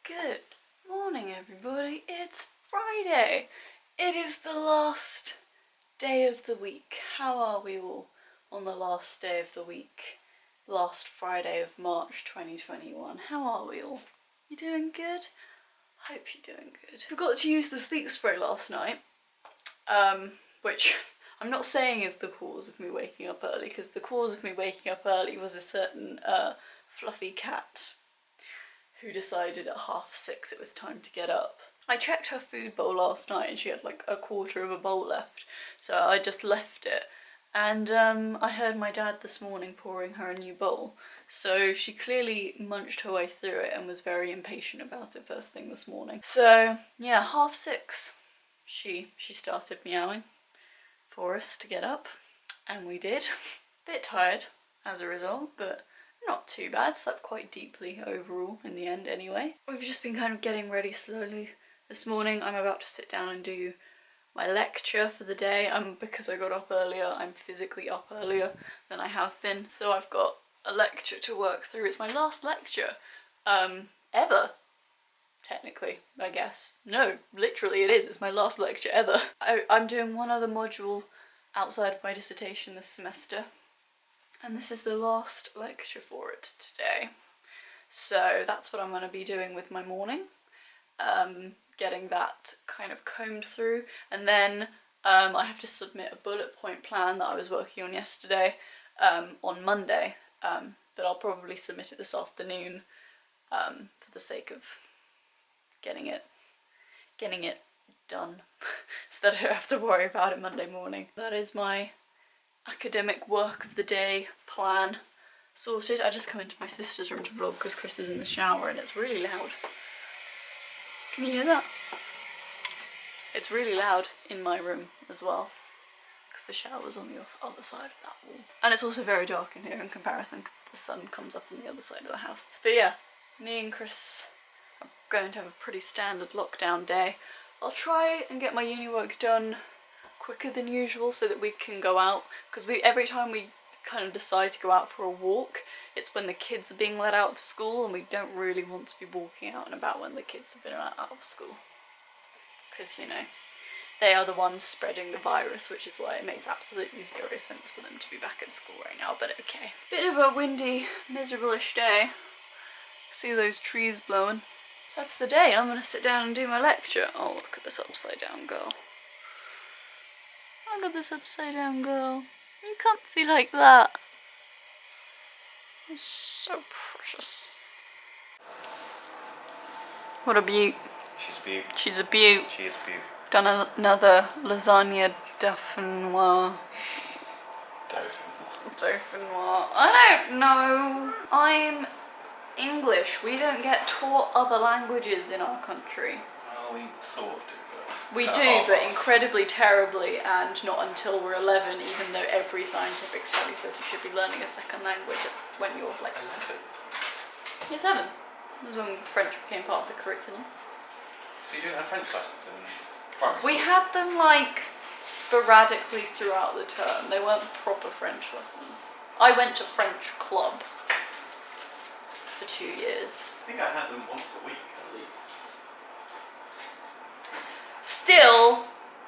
Good morning, everybody. It's Friday. It is the last day of the week. How are we all on the last day of the week? Last Friday of March 2021. How are we all? You doing good? Hope you're doing good. Forgot to use the sleep spray last night, which I'm not saying is the cause of me waking up early, because the cause of me waking up early was a certain fluffy cat who decided at 6:30 it was time to get up. I checked her food bowl last night and she had like a quarter of a bowl left, so I just left it. And I heard my dad this morning pouring her a new bowl, so she clearly munched her way through it and was very impatient about it first thing this morning. So yeah, 6:30 she started meowing for us to get up, and we did. Bit tired as a result, but not too bad. Slept quite deeply overall in the end anyway. We've just been kind of getting ready slowly this morning. I'm about to sit down and do my lecture for the day. Because I got up earlier, I'm physically up earlier than I have been. So I've got a lecture to work through. It's my last lecture ever, technically, I guess. No, literally it is. It's my last lecture ever. I'm doing one other module outside of my dissertation this semester, and this is the last lecture for it today. So that's what I'm going to be doing with my morning, getting that kind of combed through, and then I have to submit a bullet point plan that I was working on yesterday on Monday, but I'll probably submit it this afternoon for the sake of getting it done so that I don't have to worry about it Monday morning. That is my academic work of the day plan sorted. I just come into my sister's room to vlog because Chris is in the shower and it's really loud. Can you hear that? It's really loud in my room as well because the shower's on the other side of that wall. And it's also very dark in here in comparison because the sun comes up on the other side of the house. But yeah, me and Chris are going to have a pretty standard lockdown day. I'll try and get my uni work done quicker than usual so that we can go out, because every time we kind of decide to go out for a walk, it's when the kids are being let out of school, and we don't really want to be walking out and about when the kids have been let out of school, because, you know, they are the ones spreading the virus, which is why it makes absolutely zero sense for them to be back at school right now. But okay, bit of a windy, miserable-ish day. See those trees blowing. That's the day. I'm gonna sit down and do my lecture. Oh, look at this upside down girl. Look at this upside down girl. You comfy like that. It's so precious. What a beaut. She's a beaut. She's a beaut. She is a beaut. Done another lasagna dauphinoise. Dauphinoise. I don't know. I'm English. We don't get taught other languages in our country. Well, we sort of do. We do, but incredibly terribly, and not until we're 11, even though every scientific study says you should be learning a second language when you're like 11. You're 7. That was when French became part of the curriculum. So you didn't have French lessons in primary school? We had them like sporadically throughout the term. They weren't proper French lessons. I went to French club for 2 years. I think I had them once a week at least. Still,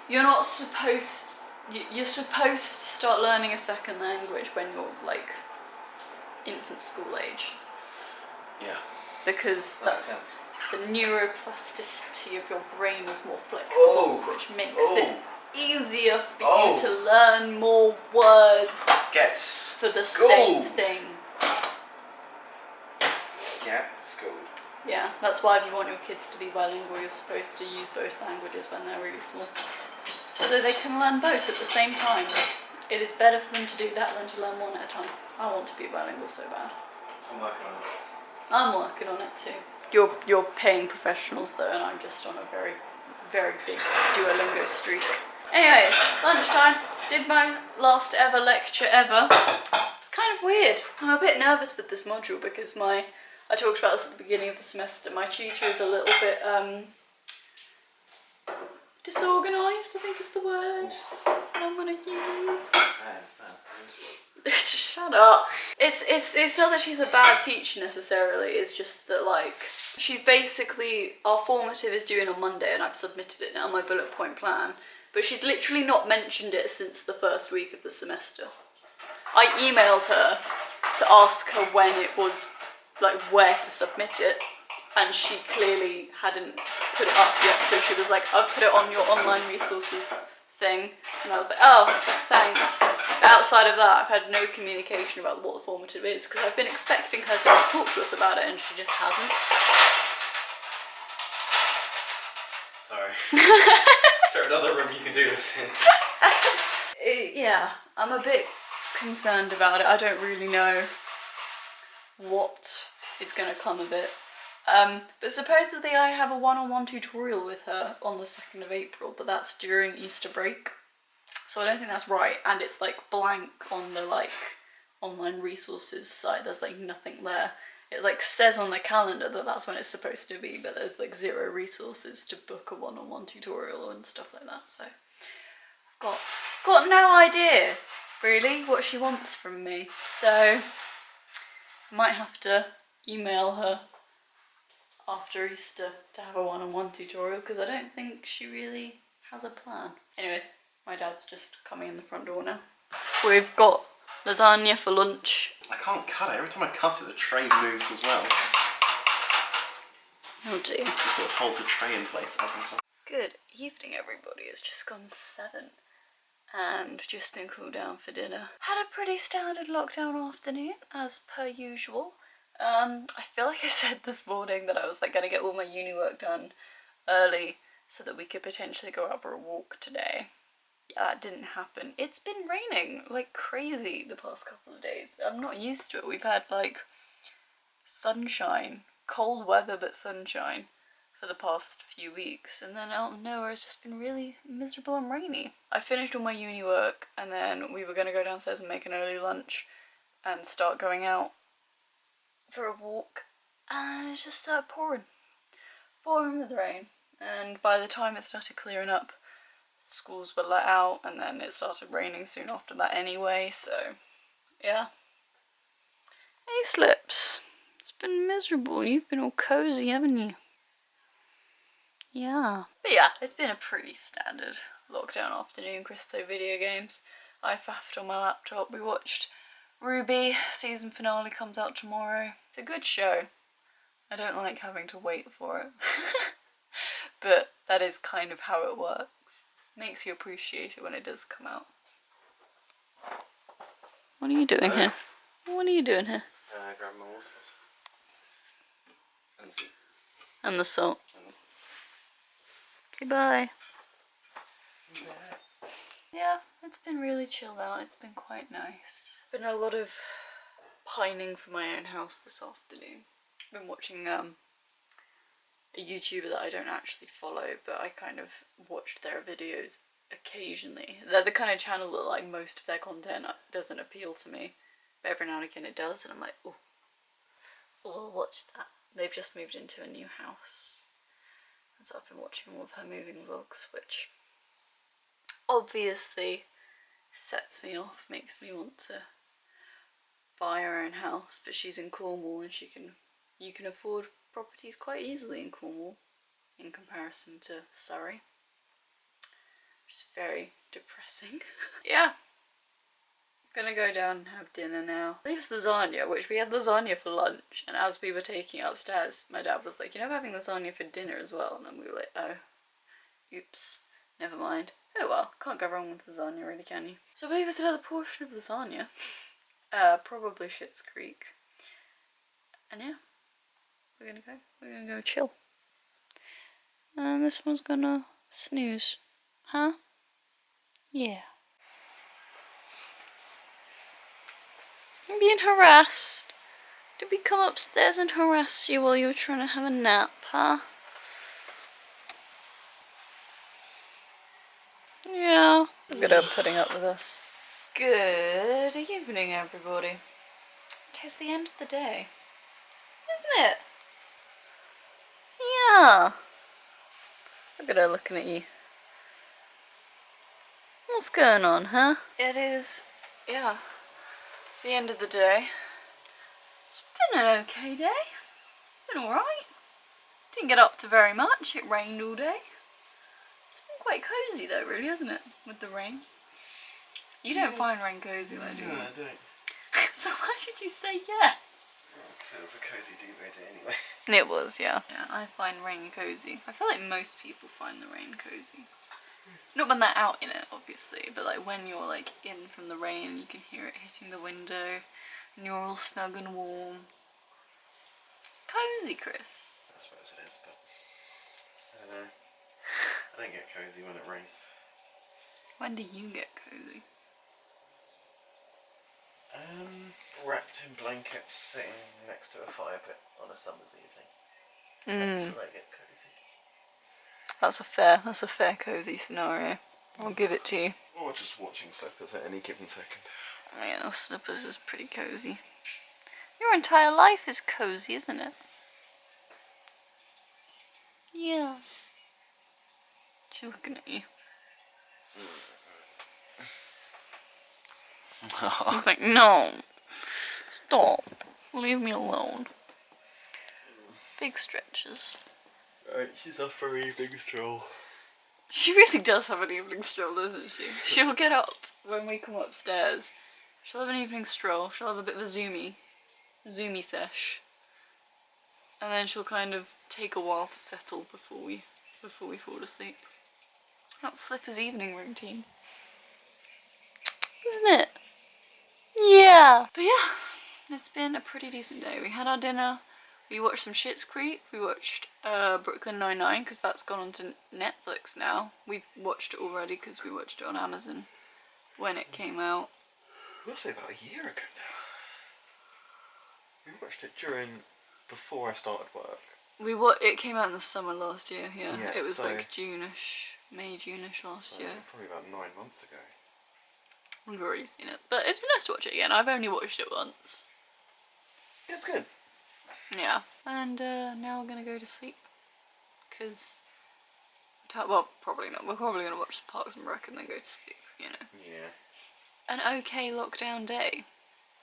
you're not supposed. You're supposed to start learning a second language when you're like infant school age. Yeah. Because That makes that's sense. the neuroplasticity of your brain is more flexible, which makes it easier for you to learn more words. Gets for the same thing. Get schooled. Yeah, that's why if you want your kids to be bilingual, you're supposed to use both languages when they're really small, so they can learn both at the same time. It is better for them to do that than to learn one at a time. I want to be bilingual so bad. I'm working on it. I'm working on it too. You're paying professionals though, and I'm just on a very, very big Duolingo streak. Anyway, lunchtime. Did my last ever lecture ever. It's kind of weird. I'm a bit nervous with this module because I talked about this at the beginning of the semester. My tutor is a little bit Disorganised, I think is the word I'm gonna use. Shut up. It's not that she's a bad teacher necessarily, it's just that like she's basically, our formative is due in on Monday and I've submitted it now, my bullet point plan, but she's literally not mentioned it since the first week of the semester. I emailed her to ask her when it was, like where to submit it, and she clearly hadn't put it up yet because she was like, I've put it on your online resources thing, and I was like, oh, thanks. But outside of that, I've had no communication about what the formative is because I've been expecting her to talk to us about it and she just hasn't. Sorry. Is there another room you can do this in? Yeah, I'm a bit concerned about it. I don't really know what is going to come of it. But supposedly I have a one-on-one tutorial with her on the 2nd of April, but that's during Easter break. So I don't think that's right, and it's like blank on the like online resources site. There's like nothing there. It like says on the calendar that that's when it's supposed to be, but there's like 0 resources to book a one-on-one tutorial and stuff like that. So I've got no idea really what she wants from me. So I might have to email her after Easter to have a one-on-one tutorial because I don't think she really has a plan. Anyways, my dad's just coming in the front door now. We've got lasagna for lunch. I can't cut it. Every time I cut it, the tray moves as well. Oh dear. Just sort of hold the tray in place as I'm cutting. Good evening everybody, it's just gone 7 and just been cooled down for dinner. Had a pretty standard lockdown afternoon as per usual. I feel like I said this morning that I was like going to get all my uni work done early so that we could potentially go out for a walk today. Yeah, that didn't happen. It's been raining like crazy the past couple of days. I'm not used to it. We've had like sunshine, cold weather but sunshine for the past few weeks, and then out of nowhere it's just been really miserable and rainy. I finished all my uni work and then we were going to go downstairs and make an early lunch and start going out for a walk, and it just started pouring with rain, and by the time it started clearing up, schools were let out, and then it started raining soon after that anyway, so yeah. Hey Slips, it's been miserable. You've been all cozy, haven't you? Yeah. But yeah, it's been a pretty standard lockdown afternoon. Chris played video games, I faffed on my laptop, we watched Ruby, season finale comes out tomorrow. It's a good show. I don't like having to wait for it. But that is kind of how it works. Makes you appreciate it when it does come out. What are you doing here? What are you doing here? Grab my water. And the soup. And the salt. And the soup. Okay, bye. Yeah, it's been really chilled out. It's been quite nice. Been a lot of pining for my own house this afternoon. Been watching a YouTuber that I don't actually follow, but I kind of watched their videos occasionally. They're the kind of channel that like most of their content doesn't appeal to me, but every now and again it does, and I'm like, oh, I'll watch that. They've just moved into a new house, and so I've been watching all of her moving vlogs, which obviously sets me off, makes me want to buy her own house, but she's in Cornwall and you can afford properties quite easily in Cornwall in comparison to Surrey, which is very depressing. Yeah, gonna go down and have dinner now. Leaves lasagna, which we had lasagna for lunch, and as we were taking it upstairs, my dad was like, you know, we're having lasagna for dinner as well, and then we were like, oh, oops, never mind. Oh well, can't go wrong with lasagna really, can you? So I believe it's another portion of lasagna. Probably Schitt's Creek. And yeah, we're gonna go chill. And this one's gonna snooze. Huh? Yeah. I'm being harassed. Did we come upstairs and harass you while you were trying to have a nap, huh? Yeah. Look at her putting up with us. Good evening, everybody. Tis the end of the day, isn't it? Yeah. Look at her looking at you. What's going on, huh? It is, yeah, the end of the day. It's been an okay day. It's been alright. Didn't get up to very much. It rained all day. It's been quite cosy though, really, hasn't it? With the rain. You don't find rain cosy though, do you? No, I don't. So why did you say yeah? Because it was a cosy duvet day anyway. It was, yeah. Yeah, I find rain cosy. I feel like most people find the rain cosy. Not when they're out in it, obviously, but like when you're like in from the rain, you can hear it hitting the window, and you're all snug and warm. It's cozy, Chris. I suppose it is, but I don't know. I don't get cosy when it rains. When do you get cozy? Wrapped in blankets, sitting next to a fire pit on a summer's evening. That's when I get cozy. That's a fair cozy scenario. I'll give it to you. Or just watching slippers at any given second. Yeah, slippers is pretty cozy. Your entire life is cozy, isn't it? Yeah. She's looking at you. He's like, no. Stop. Leave me alone. Big stretches. Right, she's off for an evening stroll. She really does have an evening stroll, doesn't she? She'll get up when we come upstairs. She'll have an evening stroll. She'll have a bit of a zoomy sesh. And then she'll kind of take a while to settle before we fall asleep. That's Slipper's evening routine. Isn't it? Yeah. But yeah, it's been a pretty decent day. We had our dinner. We watched some Schitt's Creek. We watched Brooklyn Nine-Nine because that's gone onto Netflix now. We watched it already because we watched it on Amazon when it came out. Roughly about a year ago now. We watched it before I started work. It came out in the summer last year. Yeah, Yeah, it was so- like May, June-ish last year. Probably about 9 months ago. We've already seen it, but it was nice to watch it again. I've only watched it once. Yeah, it's good. Yeah, and now we're gonna go to sleep because, well, probably not. We're probably gonna watch the Parks and Rec and then go to sleep. You know. Yeah. An okay lockdown day,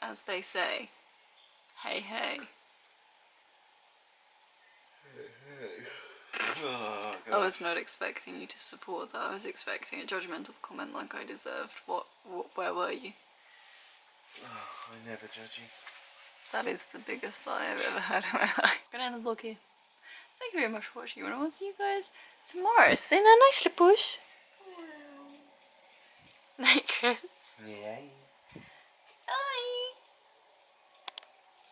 as they say. Hey, hey. Oh, God. I was not expecting you to support that. I was expecting a judgmental comment like I deserved. Where were you? Oh, I never judge you. That is the biggest lie I've ever heard in my life. I'm gonna end the vlog here. Thank you very much for watching, and I will see you guys tomorrow. Say that nicely, push. Night, Chris. Yeah.